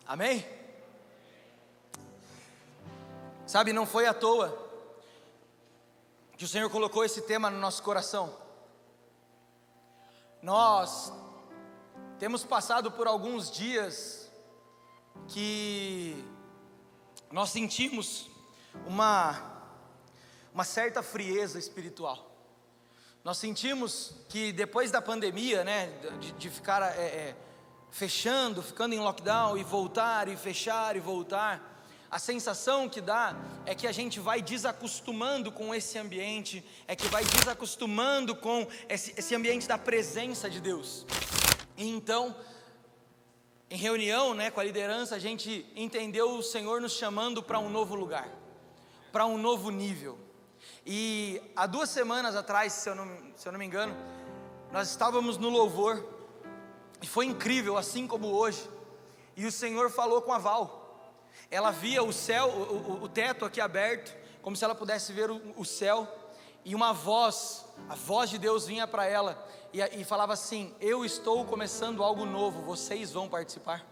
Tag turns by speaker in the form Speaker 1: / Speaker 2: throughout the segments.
Speaker 1: Amém? Sabe, não foi à toa que o Senhor colocou esse tema no nosso coração. Nós temos passado por alguns dias que nós sentimos uma certa frieza espiritual. Nós sentimos que depois da pandemia, né, de ficar fechando, ficando em lockdown e voltar e fechar e voltar, a sensação que dá é que a gente vai desacostumando com esse ambiente, é que vai desacostumando com esse ambiente da presença de Deus. E então, em reunião, né, com a liderança, a gente entendeu o Senhor nos chamando para um novo lugar, para um novo nível. E há 2 semanas atrás, se eu não me engano, nós estávamos no louvor, e foi incrível, assim como hoje, e o Senhor falou com a Val. Ela via o céu, o teto aqui aberto, como se ela pudesse ver o céu, e uma voz, a voz de Deus vinha para ela, e falava assim: eu estou começando algo novo, vocês vão participar?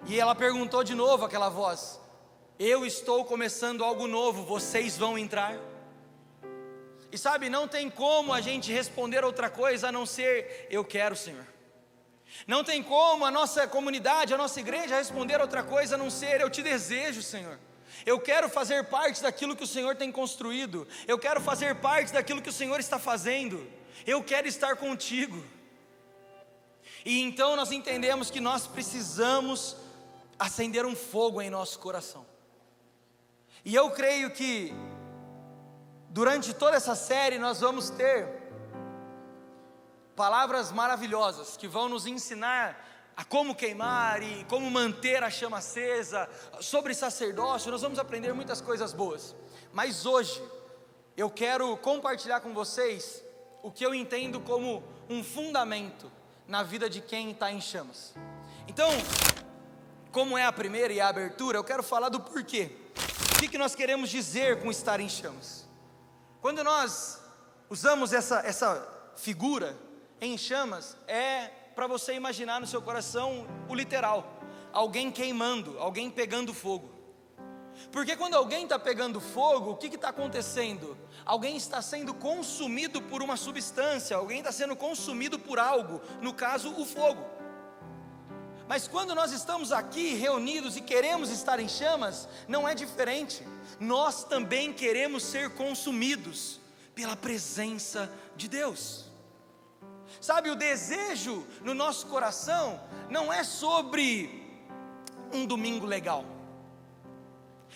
Speaker 1: E ela perguntou de novo aquela voz: eu estou começando algo novo, vocês vão entrar? E sabe, não tem como a gente responder outra coisa a não ser: eu quero, Senhor. Não tem como a nossa comunidade, a nossa igreja responder outra coisa a não ser: eu te desejo, Senhor. Eu quero fazer parte daquilo que o Senhor tem construído. Eu quero fazer parte daquilo que o Senhor está fazendo. Eu quero estar contigo. E então nós entendemos que nós precisamos acender um fogo em nosso coração. E eu creio que durante toda essa série nós vamos ter palavras maravilhosas que vão nos ensinar a como queimar e como manter a chama acesa, sobre sacerdócio. Nós vamos aprender muitas coisas boas, mas hoje eu quero compartilhar com vocês o que eu entendo como um fundamento na vida de quem está em chamas. Então, como é a primeira e a abertura, eu quero falar do porquê. O que nós queremos dizer com estar em chamas? Quando nós usamos essa figura em chamas, é para você imaginar no seu coração o literal: alguém queimando, alguém pegando fogo. Porque quando alguém está pegando fogo, o que está acontecendo? Alguém está sendo consumido por uma substância, alguém está sendo consumido por algo, no caso o fogo. Mas quando nós estamos aqui reunidos e queremos estar em chamas, não é diferente. Nós também queremos ser consumidos pela presença de Deus. Sabe, o desejo no nosso coração não é sobre um domingo legal.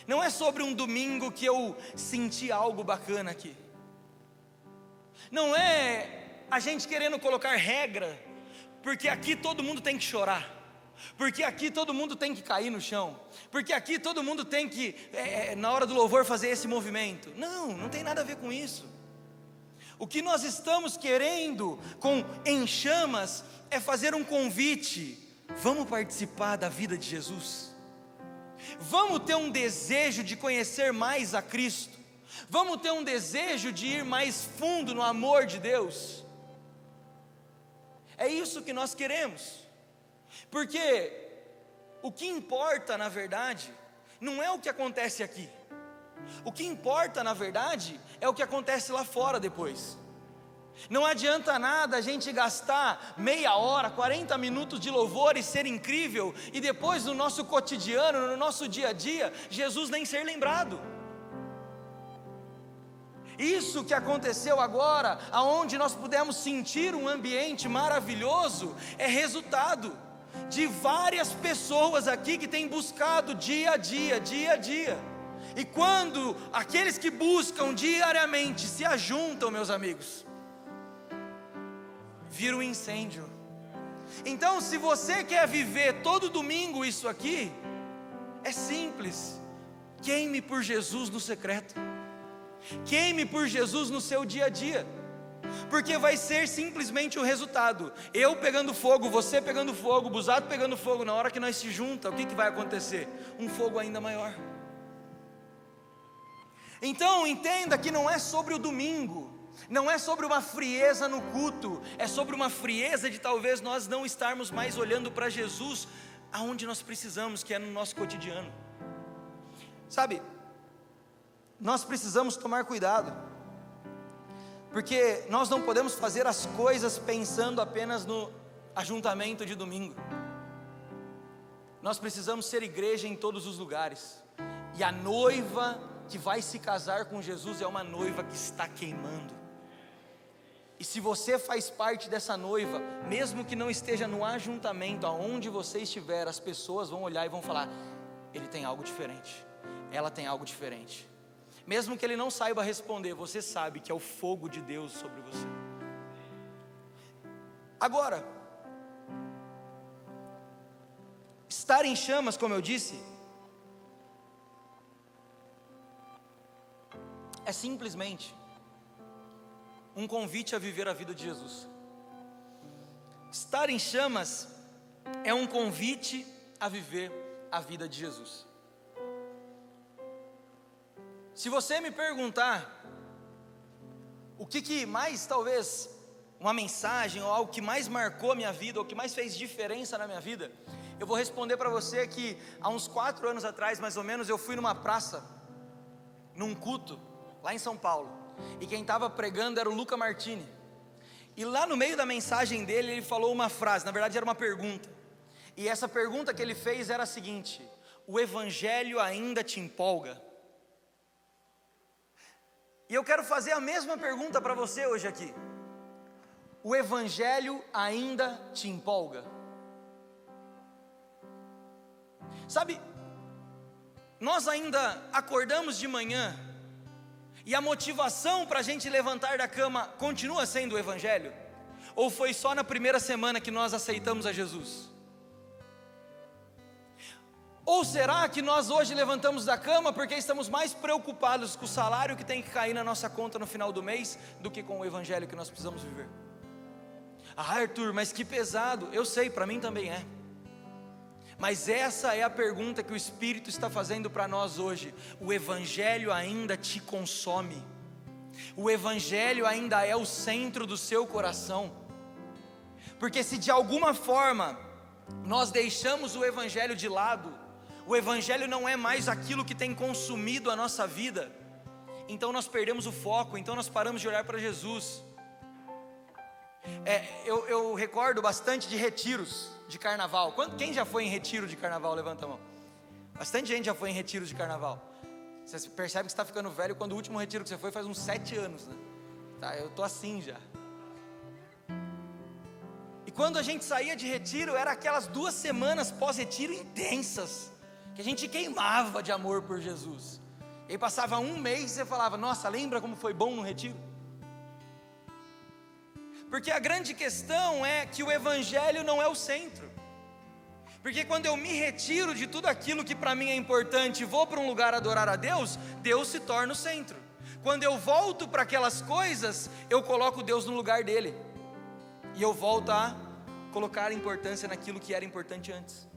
Speaker 1: Não é sobre um domingo que eu senti algo bacana aqui. Não é a gente querendo colocar regra, porque aqui todo mundo tem que chorar, porque aqui todo mundo tem que cair no chão, porque aqui todo mundo tem que, na hora do louvor, fazer esse movimento. Não tem nada a ver com isso. O que nós estamos querendo com Em Chamas é fazer um convite: vamos participar da vida de Jesus? Vamos ter um desejo de conhecer mais a Cristo? Vamos ter um desejo de ir mais fundo no amor de Deus? É isso que nós queremos. Porque o que importa, na verdade, não é o que acontece aqui. O que importa, na verdade, é o que acontece lá fora depois. Não adianta nada a gente gastar meia hora, 40 minutos de louvor e ser incrível, e depois no nosso cotidiano, no nosso dia a dia, Jesus nem ser lembrado. Isso que aconteceu agora, aonde nós pudemos sentir um ambiente maravilhoso, é resultado de várias pessoas aqui que têm buscado dia a dia. E quando aqueles que buscam diariamente se ajuntam, meus amigos, vira um incêndio. Então, se você quer viver todo domingo isso aqui, é simples: queime por Jesus no secreto, queime por Jesus no seu dia a dia, porque vai ser simplesmente o resultado: eu pegando fogo, você pegando fogo, o Busato pegando fogo. Na hora que nós se junta, o que vai acontecer? Um fogo ainda maior. Então entenda que não é sobre o domingo, não é sobre uma frieza no culto, é sobre uma frieza de talvez nós não estarmos mais olhando para Jesus aonde nós precisamos, que é no nosso cotidiano. Sabe, nós precisamos tomar cuidado, porque nós não podemos fazer as coisas pensando apenas no ajuntamento de domingo. Nós precisamos ser igreja em todos os lugares. E a noiva que vai se casar com Jesus é uma noiva que está queimando. E se você faz parte dessa noiva, mesmo que não esteja no ajuntamento, aonde você estiver, as pessoas vão olhar e vão falar: ele tem algo diferente, ela tem algo diferente. Mesmo que ele não saiba responder, você sabe que é o fogo de Deus sobre você. Agora, estar em chamas, como eu disse, é simplesmente um convite a viver a vida de Jesus. Estar em chamas é um convite a viver a vida de Jesus. Se você me perguntar o que mais, talvez, uma mensagem ou algo que mais marcou a minha vida, ou que mais fez diferença na minha vida, eu vou responder para você que há uns 4 anos atrás, mais ou menos, eu fui numa praça, num culto, lá em São Paulo, e quem estava pregando era o Luca Martini, e lá no meio da mensagem dele, ele falou uma frase, na verdade era uma pergunta, e essa pergunta que ele fez era a seguinte: o evangelho ainda te empolga? E eu quero fazer a mesma pergunta para você hoje aqui: o evangelho ainda te empolga? Sabe, nós ainda acordamos de manhã, e a motivação para a gente levantar da cama continua sendo o evangelho? Ou foi só na primeira semana que nós aceitamos a Jesus? Ou será que nós hoje levantamos da cama porque estamos mais preocupados com o salário que tem que cair na nossa conta no final do mês, do que com o evangelho que nós precisamos viver? Ah, Arthur, mas que pesado. Eu sei, para mim também é. Mas essa é a pergunta que o Espírito está fazendo para nós hoje: o evangelho ainda te consome? O evangelho ainda é o centro do seu coração? Porque se de alguma forma nós deixamos o evangelho de lado, o evangelho não é mais aquilo que tem consumido a nossa vida, então nós perdemos o foco, então nós paramos de olhar para Jesus. Eu recordo bastante de retiros de carnaval. Quem já foi em retiro de carnaval? Levanta a mão. Bastante gente já foi em retiro de carnaval. Você percebe que você está ficando velho quando o último retiro que você foi faz uns 7 anos, né? Tá, eu estou assim já. E quando a gente saía de retiro, era aquelas 2 semanas pós-retiro intensas, que a gente queimava de amor por Jesus. E aí passava 1 mês e você falava: nossa, lembra como foi bom no retiro? Porque a grande questão é que o evangelho não é o centro. Porque quando eu me retiro de tudo aquilo que para mim é importante e vou para um lugar adorar a Deus, Deus se torna o centro. Quando eu volto para aquelas coisas, eu coloco Deus no lugar dele, e eu volto a colocar importância naquilo que era importante antes.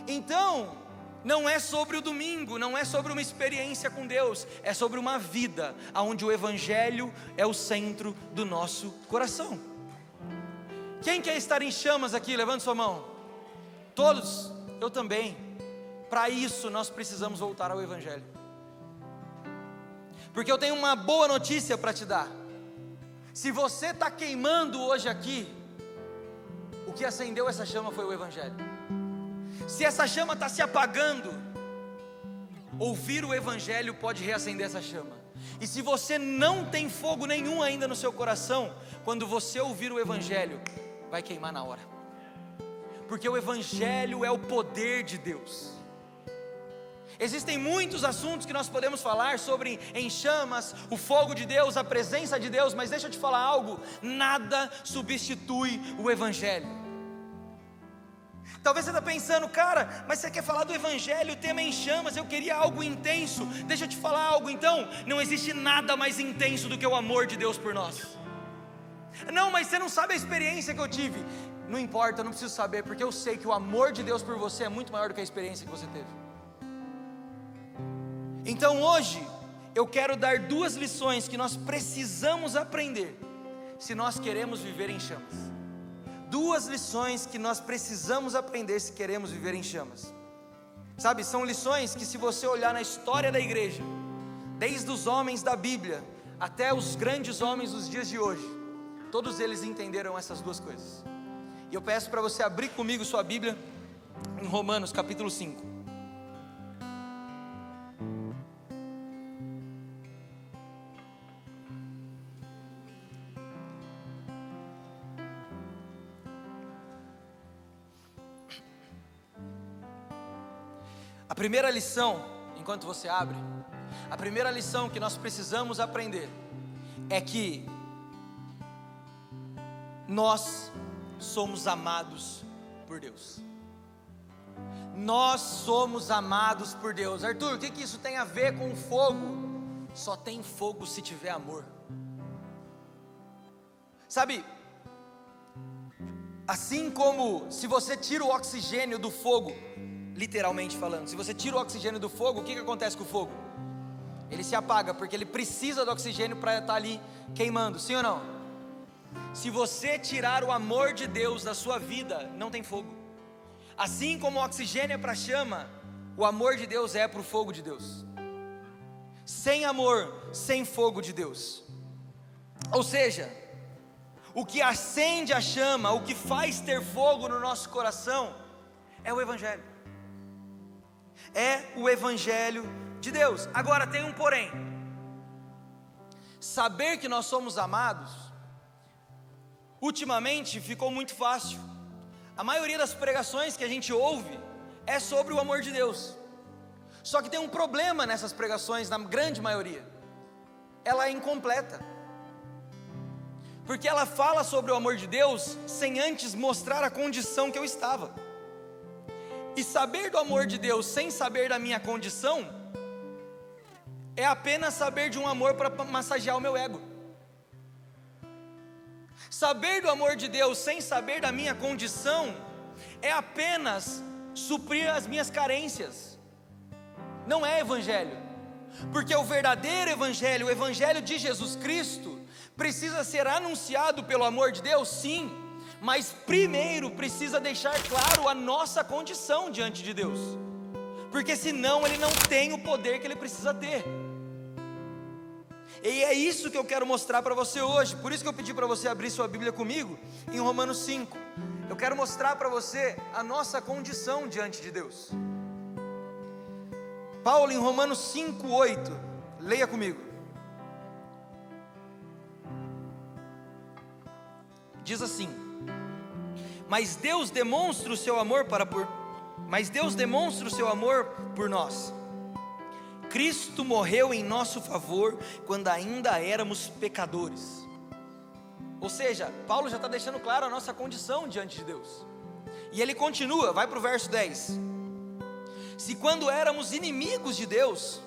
Speaker 1: Então, não é sobre o domingo, não é sobre uma experiência com Deus, é sobre uma vida onde o evangelho é o centro do nosso coração. Quem quer estar em chamas aqui? Levante sua mão. Todos? Eu também. Para isso nós precisamos voltar ao evangelho. Porque eu tenho uma boa notícia para te dar. Se você está queimando hoje aqui, o que acendeu essa chama foi o evangelho. Se essa chama está se apagando, ouvir o evangelho pode reacender essa chama. E se você não tem fogo nenhum ainda no seu coração, quando você ouvir o evangelho, vai queimar na hora. Porque o evangelho é o poder de Deus. Existem muitos assuntos que nós podemos falar sobre em chamas, o fogo de Deus, a presença de Deus, mas deixa eu te falar algo: nada substitui o evangelho. Talvez você está pensando: cara, mas você quer falar do evangelho, o tema é em chamas, eu queria algo intenso. Deixa eu te falar algo então: não existe nada mais intenso do que o amor de Deus por nós. Não, mas você não sabe a experiência que eu tive. Não importa, eu não preciso saber, porque eu sei que o amor de Deus por você é muito maior do que a experiência que você teve. Então hoje, eu quero dar 2 lições que nós precisamos aprender, se nós queremos viver em chamas. duas lições que nós precisamos aprender se queremos viver em chamas. Sabe, são lições que, se você olhar na história da igreja, desde os homens da Bíblia até os grandes homens dos dias de hoje, todos eles entenderam essas duas coisas. E eu peço para você abrir comigo sua Bíblia em Romanos capítulo 5. A primeira lição, enquanto você abre, a primeira lição que nós precisamos aprender é que nós somos amados por Deus. Nós somos amados por Deus. Arthur, o que isso tem a ver com fogo? Só tem fogo se tiver amor. Sabe, assim como se você tira o oxigênio do fogo, literalmente falando, se você tira o oxigênio do fogo, o que acontece com o fogo? Ele se apaga, porque ele precisa do oxigênio para estar ali queimando, sim ou não? Se você tirar o amor de Deus da sua vida, não tem fogo. Assim como o oxigênio é para a chama, o amor de Deus é para o fogo de Deus. Sem amor, sem fogo de Deus. Ou seja, o que acende a chama, o que faz ter fogo no nosso coração, é o Evangelho. É o Evangelho de Deus. Agora tem um porém. Saber que nós somos amados, ultimamente ficou muito fácil. A maioria das pregações que a gente ouve é sobre o amor de Deus. Só que tem um problema nessas pregações, na grande maioria. Ela é incompleta. Porque ela fala sobre o amor de Deus sem antes mostrar a condição que eu estava. E saber do amor de Deus sem saber da minha condição é apenas saber de um amor para massagear o meu ego. Saber do amor de Deus sem saber da minha condição é apenas suprir as minhas carências. Não é evangelho. Porque o verdadeiro evangelho, o evangelho de Jesus Cristo, precisa ser anunciado pelo amor de Deus, sim, mas primeiro precisa deixar claro a nossa condição diante de Deus, porque senão ele não tem o poder que ele precisa ter. E é isso que eu quero mostrar para você hoje. Por isso que eu pedi para você abrir sua Bíblia comigo em Romanos 5. Eu quero mostrar para você a nossa condição diante de Deus. Paulo em Romanos 5:8, leia comigo. Diz assim: Mas Deus demonstra o seu amor por nós. Cristo morreu em nosso favor quando ainda éramos pecadores. Ou seja, Paulo já está deixando claro a nossa condição diante de Deus. E ele continua, vai para o verso 10. Se quando éramos inimigos de Deus,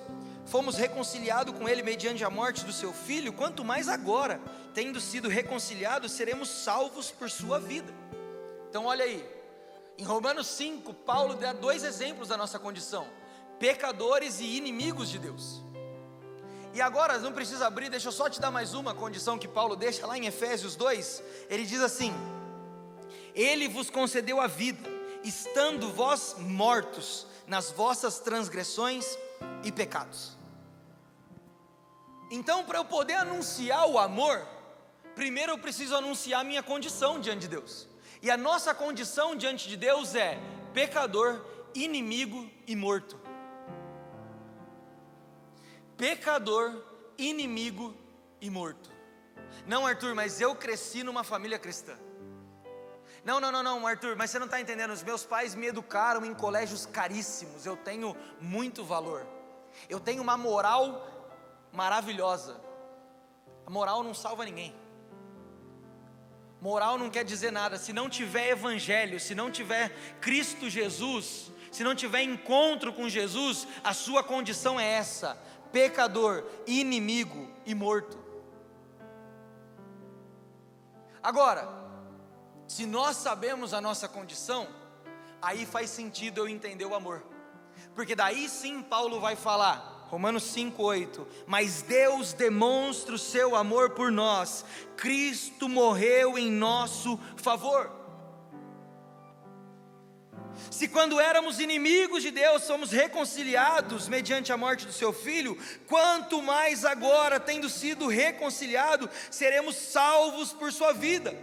Speaker 1: fomos reconciliados com Ele mediante a morte do seu Filho, quanto mais agora, tendo sido reconciliados, seremos salvos por sua vida. Então olha aí, em Romanos 5, Paulo dá dois exemplos da nossa condição: pecadores e inimigos de Deus. E agora, não precisa abrir, deixa eu só te dar mais uma condição que Paulo deixa lá em Efésios 2, ele diz assim: Ele vos concedeu a vida, estando vós mortos nas vossas transgressões e pecados. Então, para eu poder anunciar o amor, primeiro eu preciso anunciar a minha condição diante de Deus. E a nossa condição diante de Deus é pecador, inimigo e morto. Pecador, inimigo e morto. Não, Arthur, mas eu cresci numa família cristã. Não, Arthur, mas você não está entendendo. Os meus pais me educaram em colégios caríssimos. Eu tenho muito valor. Eu tenho uma moral maravilhosa. A moral não salva ninguém. Moral não quer dizer nada. Se não tiver evangelho, se não tiver Cristo Jesus, se não tiver encontro com Jesus, a sua condição é essa: pecador, inimigo e morto. Agora, se nós sabemos a nossa condição, aí faz sentido eu entender o amor, porque daí sim Paulo vai falar, Romanos 5:8, mas Deus demonstra o seu amor por nós, Cristo morreu em nosso favor. Se quando éramos inimigos de Deus, somos reconciliados mediante a morte do seu Filho, quanto mais agora, tendo sido reconciliados, seremos salvos por sua vida.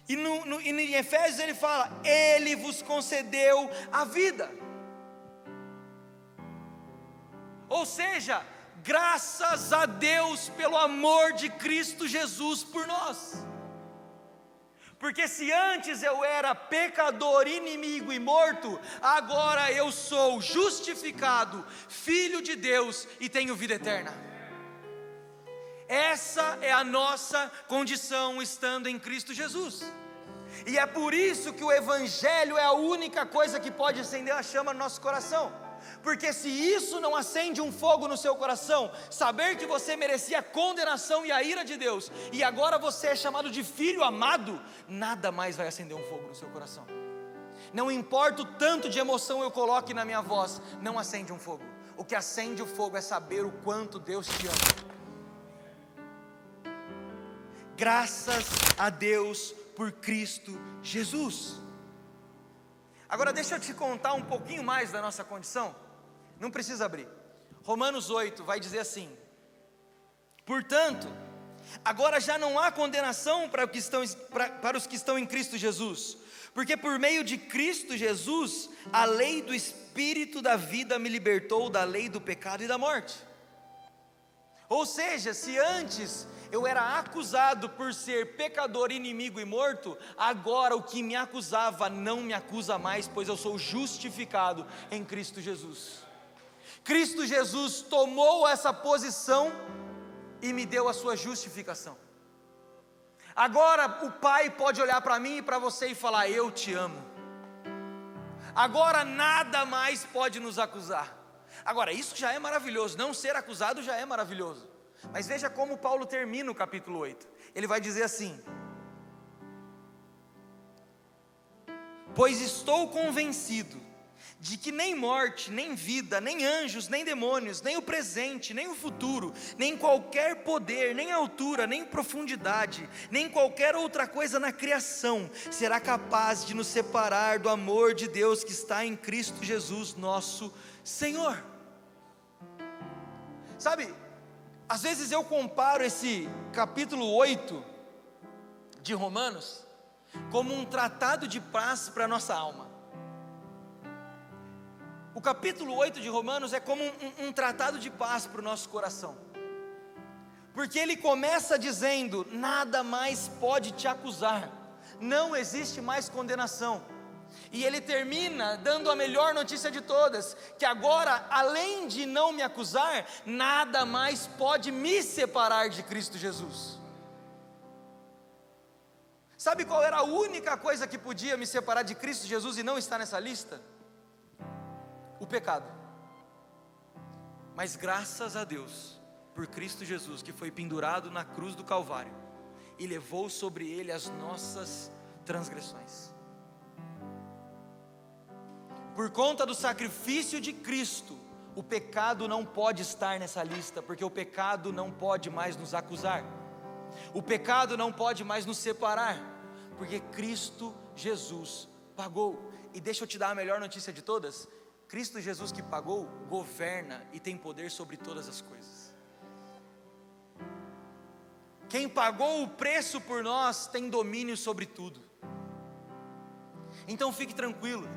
Speaker 1: E em Efésios ele fala: Ele vos concedeu a vida. Ou seja, graças a Deus pelo amor de Cristo Jesus por nós. Porque se antes eu era pecador, inimigo e morto, agora eu sou justificado, filho de Deus e tenho vida eterna. Essa é a nossa condição estando em Cristo Jesus. E é por isso que o Evangelho é a única coisa que pode acender a chama no nosso coração. Porque se isso não acende um fogo no seu coração, saber que você merecia a condenação e a ira de Deus, e agora você é chamado de filho amado, nada mais vai acender um fogo no seu coração. Não importa o tanto de emoção eu coloque na minha voz, não acende um fogo. O que acende o fogo é saber o quanto Deus te ama. Graças a Deus por Cristo Jesus. Agora deixa eu te contar um pouquinho mais da nossa condição. Não precisa abrir. Romanos 8 vai dizer assim: portanto, agora já não há condenação para os que estão em Cristo Jesus, porque por meio de Cristo Jesus, a lei do Espírito da vida me libertou da lei do pecado e da morte. Ou seja, se antes eu era acusado por ser pecador, inimigo e morto, agora o que me acusava não me acusa mais, pois eu sou justificado em Cristo Jesus. Cristo Jesus tomou essa posição e me deu a sua justificação. Agora o Pai pode olhar para mim e para você e falar: eu te amo. Agora nada mais pode nos acusar. Agora isso já é maravilhoso, não ser acusado já é maravilhoso. Mas veja como Paulo termina o capítulo 8. Ele vai dizer assim: pois estou convencido de que nem morte, nem vida, nem anjos, nem demônios, nem o presente, nem o futuro, nem qualquer poder, nem altura, nem profundidade, nem qualquer outra coisa na criação será capaz de nos separar do amor de Deus que está em Cristo Jesus nosso Senhor. Sabe, às vezes eu comparo esse capítulo 8 de Romanos como um tratado de paz para a nossa alma. O capítulo 8 de Romanos é como um tratado de paz para o nosso coração. Porque ele começa dizendo: nada mais pode te acusar, não existe mais condenação. E ele termina dando a melhor notícia de todas, que agora, além de não me acusar, nada mais pode me separar de Cristo Jesus. Sabe qual era a única coisa que podia me separar de Cristo Jesus e não está nessa lista? O pecado. Mas graças a Deus por Cristo Jesus, que foi pendurado na cruz do Calvário e levou sobre ele as nossas transgressões. Por conta do sacrifício de Cristo, o pecado não pode estar nessa lista, porque o pecado não pode mais nos acusar, o pecado não pode mais nos separar, porque Cristo Jesus pagou. E deixa eu te dar a melhor notícia de todas: Cristo Jesus que pagou, governa e tem poder sobre todas as coisas. Quem pagou o preço por nós tem domínio sobre tudo. Então fique tranquilo,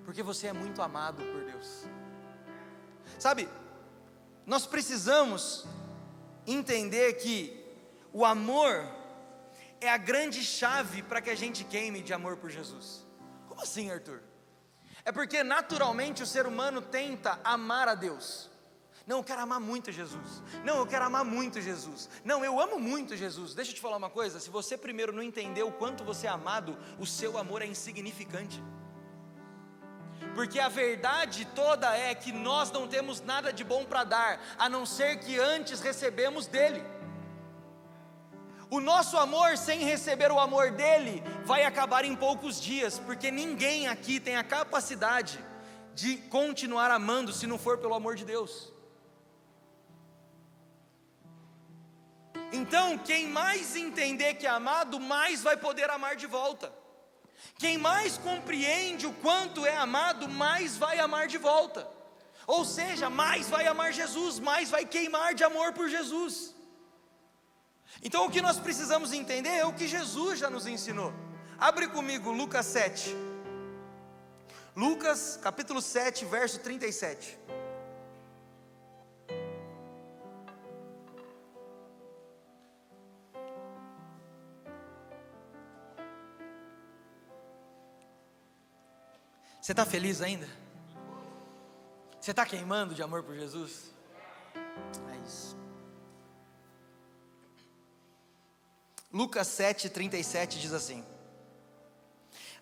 Speaker 1: porque você é muito amado por Deus. Sabe, nós precisamos entender que o amor é a grande chave para que a gente queime de amor por Jesus. Como assim, Arthur? É porque naturalmente o ser humano tenta amar a Deus. Não, eu quero amar muito Jesus. Não, eu quero amar muito Jesus. Não, eu amo muito Jesus. Deixa eu te falar uma coisa: se você primeiro não entender o quanto você é amado, o seu amor é insignificante. Porque a verdade toda é que nós não temos nada de bom para dar, a não ser que antes recebemos dele. O nosso amor sem receber o amor dele vai acabar em poucos dias, porque ninguém aqui tem a capacidade de continuar amando se não for pelo amor de Deus. Então, quem mais entender que é amado, mais vai poder amar de volta. Quem mais compreende o quanto é amado, mais vai amar de volta. Ou seja, mais vai amar Jesus, mais vai queimar de amor por Jesus. Então o que nós precisamos entender é o que Jesus já nos ensinou. Abre comigo Lucas 7. Lucas capítulo 7, verso 37. Você está feliz ainda? Você está queimando de amor por Jesus? É isso. Lucas 7, 37 diz assim: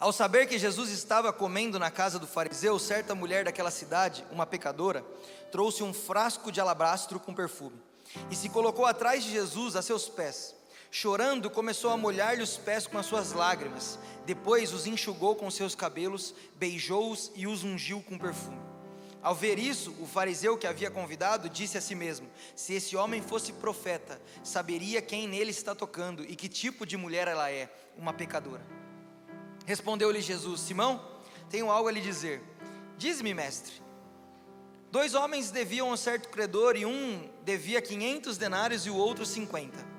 Speaker 1: ao saber que Jesus estava comendo na casa do fariseu, certa mulher daquela cidade, uma pecadora, trouxe um frasco de alabastro com perfume, e se colocou atrás de Jesus a seus pés. Chorando, começou a molhar-lhe os pés com as suas lágrimas. Depois os enxugou com seus cabelos, beijou-os e os ungiu com perfume. Ao ver isso, o fariseu que havia convidado disse a si mesmo: se esse homem fosse profeta, saberia quem nele está tocando e que tipo de mulher ela é, uma pecadora. Respondeu-lhe Jesus: Simão, tenho algo a lhe dizer. Diz-me, mestre. 2 homens deviam a um certo credor, e um devia 500 denários e o outro 50.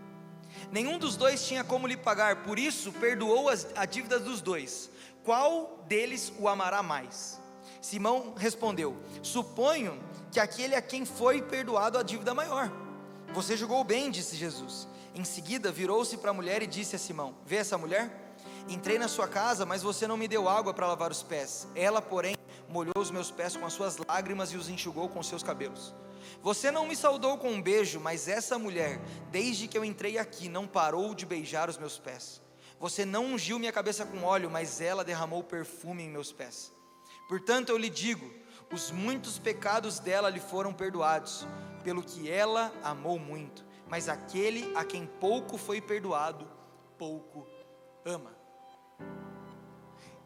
Speaker 1: Nenhum dos dois tinha como lhe pagar, por isso perdoou a dívida dos dois. Qual deles o amará mais? Simão respondeu: suponho que aquele a quem foi perdoado a dívida maior. Você julgou bem, disse Jesus. Em seguida virou-se para a mulher e disse a Simão: vê essa mulher? Entrei na sua casa, mas você não me deu água para lavar os pés. Ela, porém, molhou os meus pés com as suas lágrimas e os enxugou com seus cabelos. Você não me saudou com um beijo, mas essa mulher, desde que eu entrei aqui, não parou de beijar os meus pés. Você não ungiu minha cabeça com óleo, mas ela derramou perfume em meus pés. Portanto eu lhe digo, os muitos pecados dela lhe foram perdoados, pelo que ela amou muito. Mas aquele a quem pouco foi perdoado, pouco ama.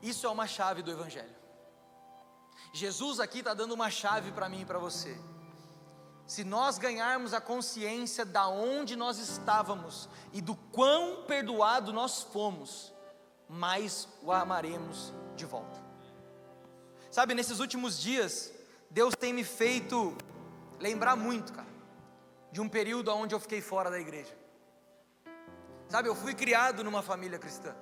Speaker 1: Isso é uma chave do Evangelho. Jesus aqui está dando uma chave para mim e para você. Se nós ganharmos a consciência da onde nós estávamos e do quão perdoado nós fomos, mais o amaremos de volta. Sabe, nesses últimos dias, Deus tem me feito lembrar muito, cara, de um período onde eu fiquei fora da igreja. Sabe, eu fui criado numa família cristã.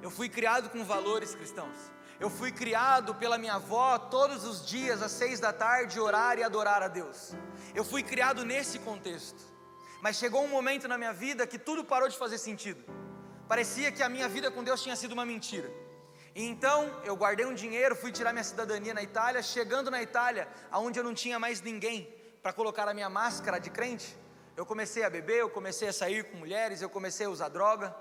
Speaker 1: Eu fui criado com valores cristãos. Eu fui criado pela minha avó todos os dias às 6 da tarde orar e adorar a Deus. Eu fui criado nesse contexto. Mas chegou um momento na minha vida que tudo parou de fazer sentido. Parecia que a minha vida com Deus tinha sido uma mentira. E então eu guardei um dinheiro, fui tirar minha cidadania na Itália. Chegando na Itália, onde eu não tinha mais ninguém para colocar a minha máscara de crente, eu comecei a beber, eu comecei a sair com mulheres, eu comecei a usar droga.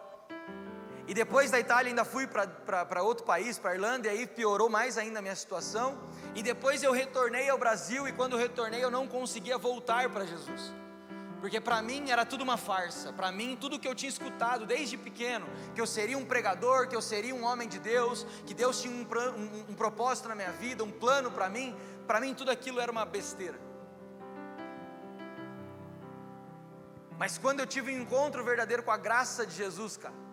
Speaker 1: E depois da Itália ainda fui para outro país, para a Irlanda, e aí piorou mais ainda a minha situação. E depois eu retornei ao Brasil, e quando eu retornei eu não conseguia voltar para Jesus. Porque para mim era tudo uma farsa. Para mim tudo que eu tinha escutado desde pequeno, que eu seria um pregador, que eu seria um homem de Deus, que Deus tinha um propósito na minha vida, um plano para mim tudo aquilo era uma besteira. Mas quando eu tive um encontro verdadeiro com a graça de Jesus, cara,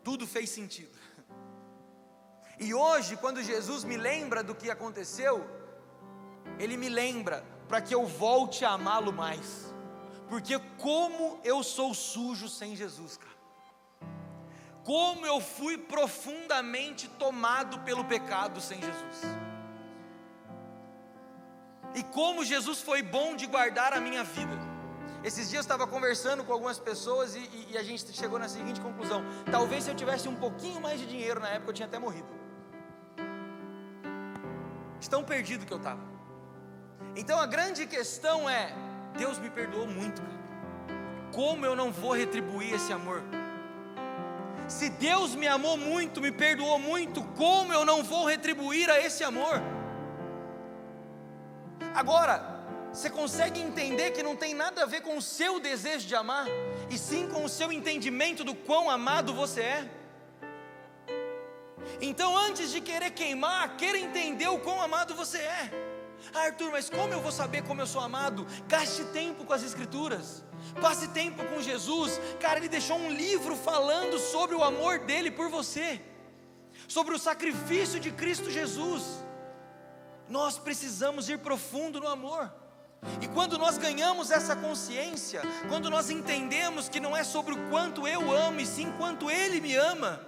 Speaker 1: tudo fez sentido. E hoje, quando Jesus me lembra do que aconteceu, Ele me lembra para que eu volte a amá-lo mais. Porque como eu sou sujo sem Jesus, cara. Como eu fui profundamente tomado pelo pecado sem Jesus. E como Jesus foi bom de guardar a minha vida. Esses dias eu estava conversando com algumas pessoas e a gente chegou na seguinte conclusão: talvez se eu tivesse um pouquinho mais de dinheiro na época eu tinha até morrido. De tão perdido que eu estava. Então a grande questão é: Deus me perdoou muito, cara. Como eu não vou retribuir esse amor? Se Deus me amou muito, me perdoou muito, como eu não vou retribuir a esse amor? Agora, você consegue entender que não tem nada a ver com o seu desejo de amar, e sim com o seu entendimento do quão amado você é? Então antes de querer queimar, queira entender o quão amado você é. Ah, Arthur, mas como eu vou saber como eu sou amado? Gaste tempo com as Escrituras, passe tempo com Jesus. Cara, Ele deixou um livro falando sobre o amor dEle por você. sobre o sacrifício de Cristo Jesus. Nós precisamos ir profundo no amor. E quando nós ganhamos essa consciência, quando nós entendemos que não é sobre o quanto eu amo, e sim quanto Ele me ama,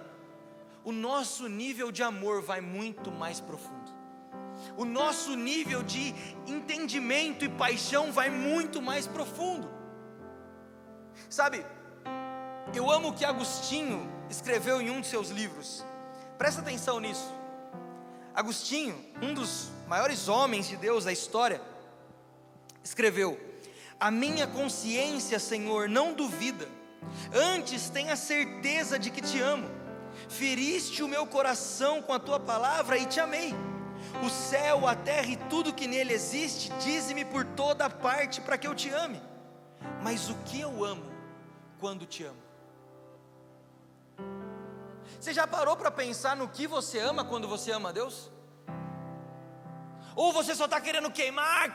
Speaker 1: o nosso nível de amor vai muito mais profundo. O nosso nível de entendimento e paixão vai muito mais profundo. Sabe, eu amo o que Agostinho escreveu em um de seus livros. Presta atenção nisso. Agostinho, um dos maiores homens de Deus da história, escreveu: a minha consciência, Senhor, não duvida, antes tenho a certeza de que te amo. Feriste o meu coração com a tua palavra e te amei. O céu, a terra e tudo que nele existe, dize-me por toda parte para que eu te ame. Mas o que eu amo quando te amo? Você já parou para pensar no que você ama quando você ama a Deus? Ou você só está querendo queimar?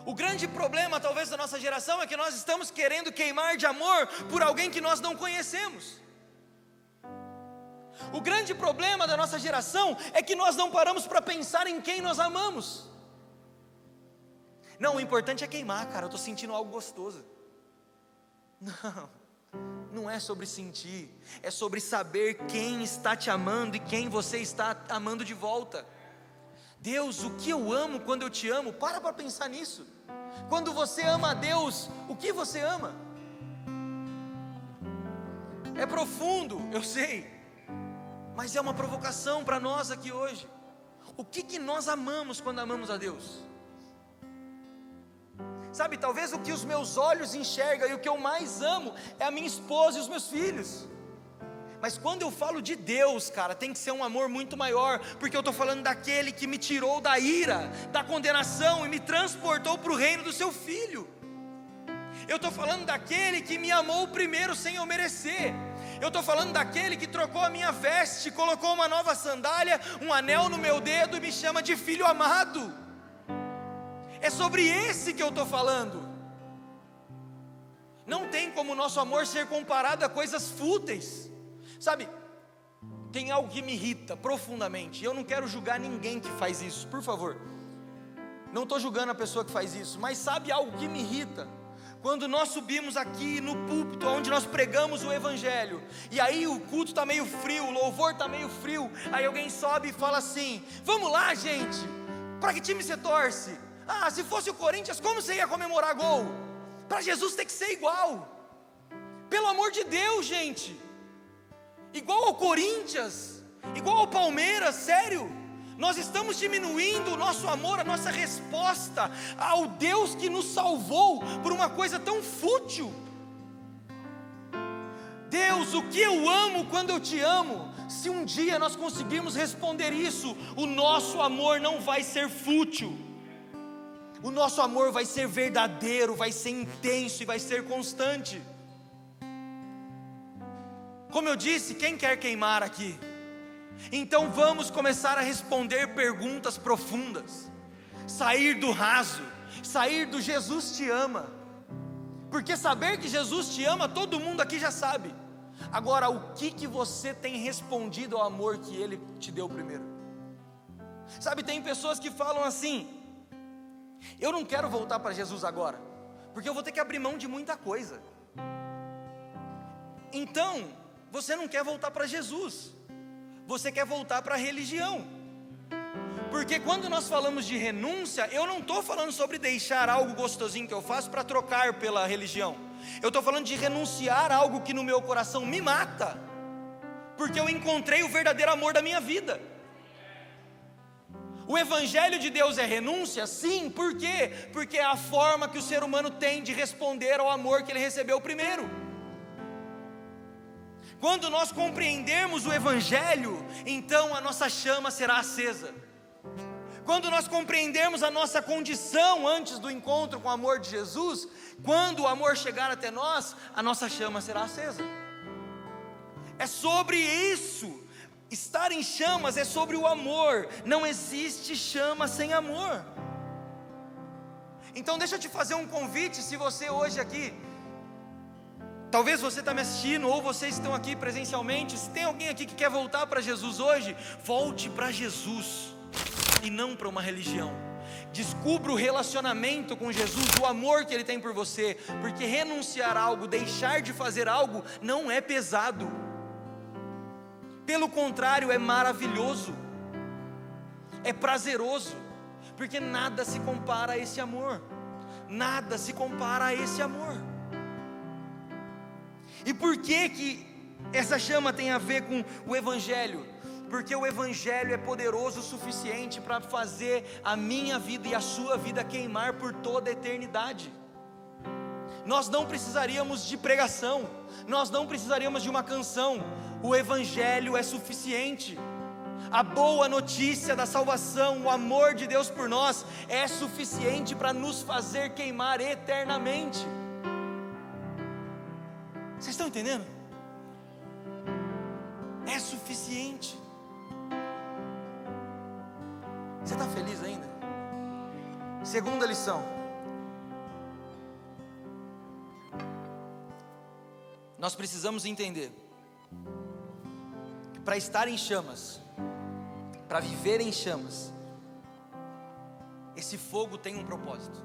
Speaker 1: O grande problema talvez da nossa geração é que nós estamos querendo queimar de amor por alguém que nós não conhecemos. O grande problema da nossa geração é que nós não paramos para pensar em quem nós amamos. Não, o importante é queimar, cara, eu estou sentindo algo gostoso. Não é sobre sentir, é sobre saber quem está te amando e quem você está amando de volta. Deus, o que eu amo quando eu te amo? Para pensar nisso. Quando você ama a Deus, o que você ama? É profundo, eu sei, mas é uma provocação para nós aqui hoje. O que nós amamos quando amamos a Deus? Sabe, talvez o que os meus olhos enxergam e o que eu mais amo é a minha esposa e os meus filhos. Mas quando eu falo de Deus, cara, tem que ser um amor muito maior, porque eu estou falando daquele que me tirou da ira, da condenação e me transportou para o reino do seu Filho. Eu estou falando daquele que me amou primeiro sem eu merecer. Eu estou falando daquele que trocou a minha veste, colocou uma nova sandália, um anel no meu dedo e me chama de filho amado. É sobre esse que eu estou falando. Não tem como o nosso amor ser comparado a coisas fúteis. Sabe, tem algo que me irrita profundamente, e eu não quero julgar ninguém que faz isso, por favor. Não estou julgando a pessoa que faz isso, mas sabe algo que me irrita? Quando nós subimos aqui no púlpito, onde nós pregamos o Evangelho, e aí o culto está meio frio, o louvor está meio frio, aí alguém sobe e fala assim: vamos lá, gente, para que time você torce? Ah, se fosse o Corinthians, como você ia comemorar gol? Para Jesus tem que ser igual. Pelo amor de Deus, gente. Igual ao Corinthians, igual ao Palmeiras, sério. Nós estamos diminuindo o nosso amor, a nossa resposta ao Deus que nos salvou por uma coisa tão fútil. Deus, o que eu amo quando eu te amo? Se um dia nós conseguirmos responder isso, o nosso amor não vai ser fútil. O nosso amor vai ser verdadeiro, vai ser intenso e vai ser constante. Como eu disse, quem quer queimar aqui? Então vamos começar a responder perguntas profundas. Sair do raso, sair do Jesus te ama. Porque saber que Jesus te ama, todo mundo aqui já sabe. Agora, o que você tem respondido ao amor que Ele te deu primeiro? Sabe, tem pessoas que falam assim: eu não quero voltar para Jesus agora, porque eu vou ter que abrir mão de muita coisa. Então, você não quer voltar para Jesus, você quer voltar para a religião. Porque quando nós falamos de renúncia, eu não estou falando sobre deixar algo gostosinho que eu faço para trocar pela religião. Eu estou falando de renunciar a algo que no meu coração me mata, porque eu encontrei o verdadeiro amor da minha vida. O Evangelho de Deus é renúncia? Sim, por quê? Porque é a forma que o ser humano tem de responder ao amor que ele recebeu primeiro. Quando nós compreendermos o Evangelho, então a nossa chama será acesa. Quando nós compreendermos a nossa condição antes do encontro com o amor de Jesus, quando o amor chegar até nós, a nossa chama será acesa. É sobre isso. Estar em chamas é sobre o amor. Não existe chama sem amor. Então deixa eu te fazer um convite. Se você hoje aqui Talvez você está me assistindo, ou vocês estão aqui presencialmente. Se tem alguém aqui que quer voltar para Jesus hoje, volte para Jesus e não para uma religião. Descubra o relacionamento com Jesus, o amor que Ele tem por você, porque renunciar a algo, deixar de fazer algo, não é pesado. Pelo contrário, é maravilhoso, é prazeroso, porque nada se compara a esse amor. Nada se compara a esse amor. E por que essa chama tem a ver com o Evangelho? Porque o Evangelho é poderoso o suficiente para fazer a minha vida e a sua vida queimar por toda a eternidade. Nós não precisaríamos de pregação, nós não precisaríamos de uma canção. O Evangelho é suficiente. A boa notícia da salvação, o amor de Deus por nós é suficiente para nos fazer queimar eternamente. Vocês estão entendendo? É suficiente. Você está feliz ainda? Segunda lição. Nós precisamos entender que para estar em chamas, para viver em chamas, esse fogo tem um propósito.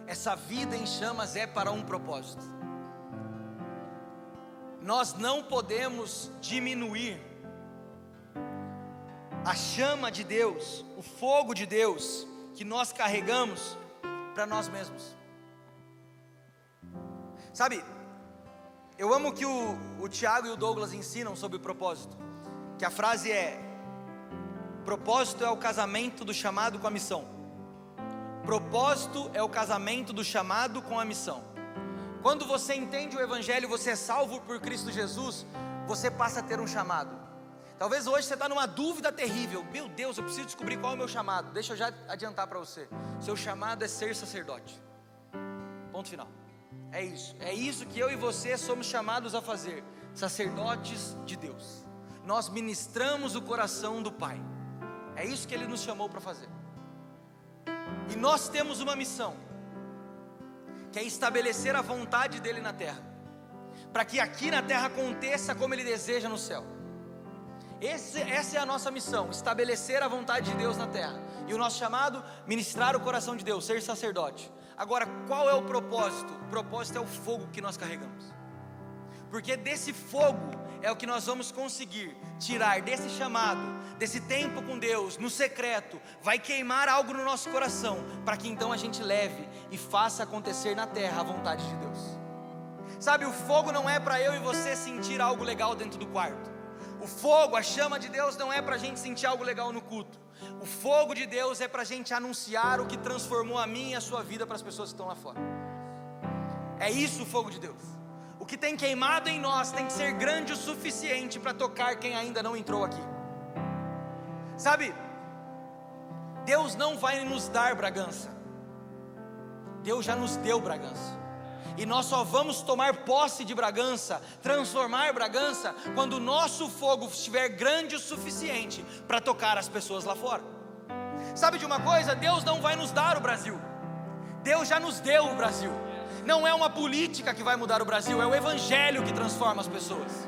Speaker 1: Essa vida em chamas é para um propósito. Nós não podemos diminuir a chama de Deus, o fogo de Deus que nós carregamos para nós mesmos. Sabe, eu amo que o Tiago e o Douglas ensinam sobre o propósito, que a frase é: propósito é o casamento do chamado com a missão. Propósito é o casamento do chamado com a missão. Quando você entende o Evangelho, você é salvo por Cristo Jesus, você passa a ter um chamado. Talvez hoje você está numa dúvida terrível. Meu Deus, eu preciso descobrir qual é o meu chamado. Deixa eu já adiantar para você. Seu chamado é ser sacerdote. Ponto final. É isso que eu e você somos chamados a fazer. Sacerdotes de Deus. Nós ministramos o coração do Pai. É isso que Ele nos chamou para fazer. E nós temos uma missão, que é estabelecer a vontade dEle na terra, para que aqui na terra aconteça como Ele deseja no céu. Essa é a nossa missão, estabelecer a vontade de Deus na terra. E o nosso chamado, ministrar o coração de Deus, ser sacerdote. Agora, qual é o propósito? O propósito é o fogo que nós carregamos. Porque desse fogo é o que nós vamos conseguir tirar desse chamado, desse tempo com Deus, no secreto. Vai queimar algo no nosso coração, para que então a gente leve e faça acontecer na terra a vontade de Deus. Sabe, o fogo não é para eu e você sentir algo legal dentro do quarto. O fogo, a chama de Deus não é para a gente sentir algo legal no culto. O fogo de Deus é para a gente anunciar o que transformou a minha e a sua vida para as pessoas que estão lá fora. É isso o fogo de Deus. O que tem queimado em nós tem que ser grande o suficiente para tocar quem ainda não entrou aqui. Sabe, Deus não vai nos dar Bragança. Deus já nos deu Bragança. E nós só vamos tomar posse de Bragança, transformar Bragança, quando o nosso fogo estiver grande o suficiente para tocar as pessoas lá fora. Sabe de uma coisa? Deus não vai nos dar o Brasil. Deus já nos deu o Brasil. Não é uma política que vai mudar o Brasil, é o Evangelho que transforma as pessoas.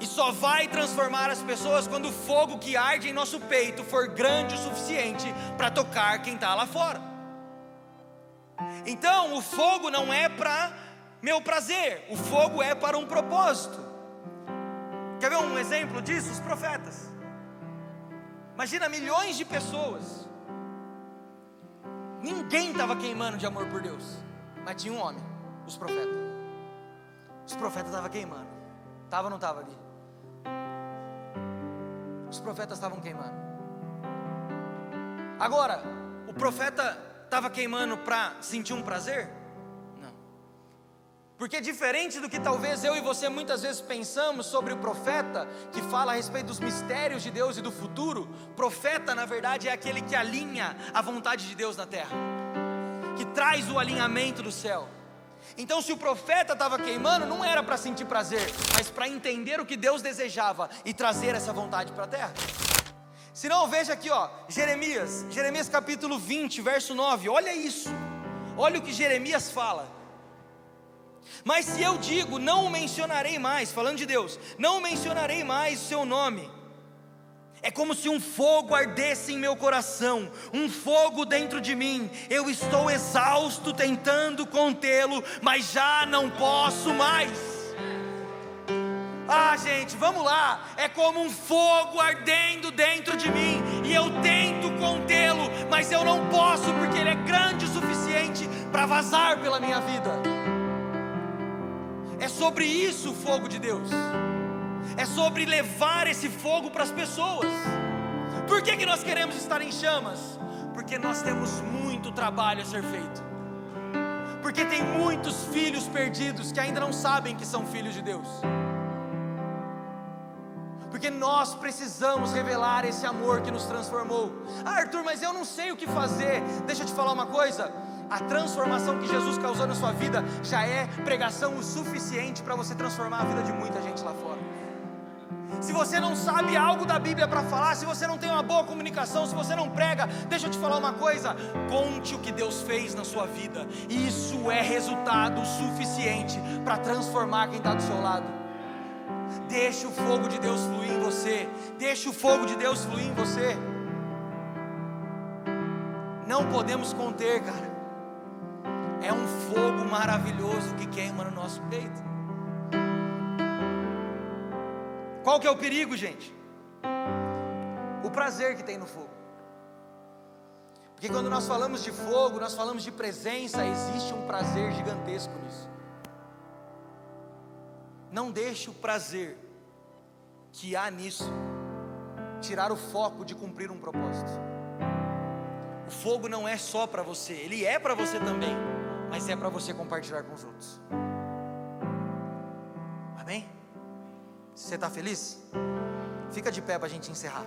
Speaker 1: E só vai transformar as pessoas quando o fogo que arde em nosso peito for grande o suficiente para tocar quem está lá fora. Então o fogo não é para meu prazer, o fogo é para um propósito. Quer ver um exemplo disso? Os profetas. Imagina milhões de pessoas, ninguém estava queimando de amor por Deus, mas tinha um homem, os profetas. Os profetas estavam queimando. Estava ou não estava ali? Os profetas estavam queimando. Agora, o profeta estava queimando para sentir um prazer? Não. Porque diferente do que talvez eu e você muitas vezes pensamos sobre o profeta, que fala a respeito dos mistérios de Deus e do futuro, profeta na verdade é aquele que alinha a vontade de Deus na terra, que traz o alinhamento do céu. Então se o profeta estava queimando, não era para sentir prazer, mas para entender o que Deus desejava e trazer essa vontade para a terra. Se não, veja aqui, Jeremias capítulo 20, verso 9, olha isso, olha o que Jeremias fala. Mas se eu digo, não o mencionarei mais, falando de Deus, não mencionarei mais o seu nome, é como se um fogo ardesse em meu coração, um fogo dentro de mim. Eu estou exausto tentando contê-lo, mas já não posso mais. Gente, vamos lá. É como um fogo ardendo dentro de mim, e eu tento contê-lo, mas eu não posso, porque ele é grande o suficiente para vazar pela minha vida. É sobre isso o fogo de Deus. É sobre levar esse fogo para as pessoas. Por que nós queremos estar em chamas? Porque nós temos muito trabalho a ser feito. Porque tem muitos filhos perdidos que ainda não sabem que são filhos de Deus. Porque nós precisamos revelar esse amor que nos transformou. Arthur, mas eu não sei o que fazer. Deixa eu te falar uma coisa. A transformação que Jesus causou na sua vida já é pregação o suficiente para você transformar a vida de muita gente lá fora. Se você não sabe algo da Bíblia para falar, se você não tem uma boa comunicação, se você não prega, deixa eu te falar uma coisa: conte o que Deus fez na sua vida. Isso é resultado suficiente para transformar quem está do seu lado. Deixa o fogo de Deus fluir em você. Deixa o fogo de Deus fluir em você. Não podemos conter, cara. É um fogo maravilhoso que queima no nosso peito. Qual que é o perigo, gente? O prazer que tem no fogo. Porque quando nós falamos de fogo, nós falamos de presença, existe um prazer gigantesco nisso. Não deixe o prazer que há nisso tirar o foco de cumprir um propósito. O fogo não é só para você, ele é para você também, mas é para você compartilhar com os outros. Amém? Você está feliz? Fica de pé para a gente encerrar.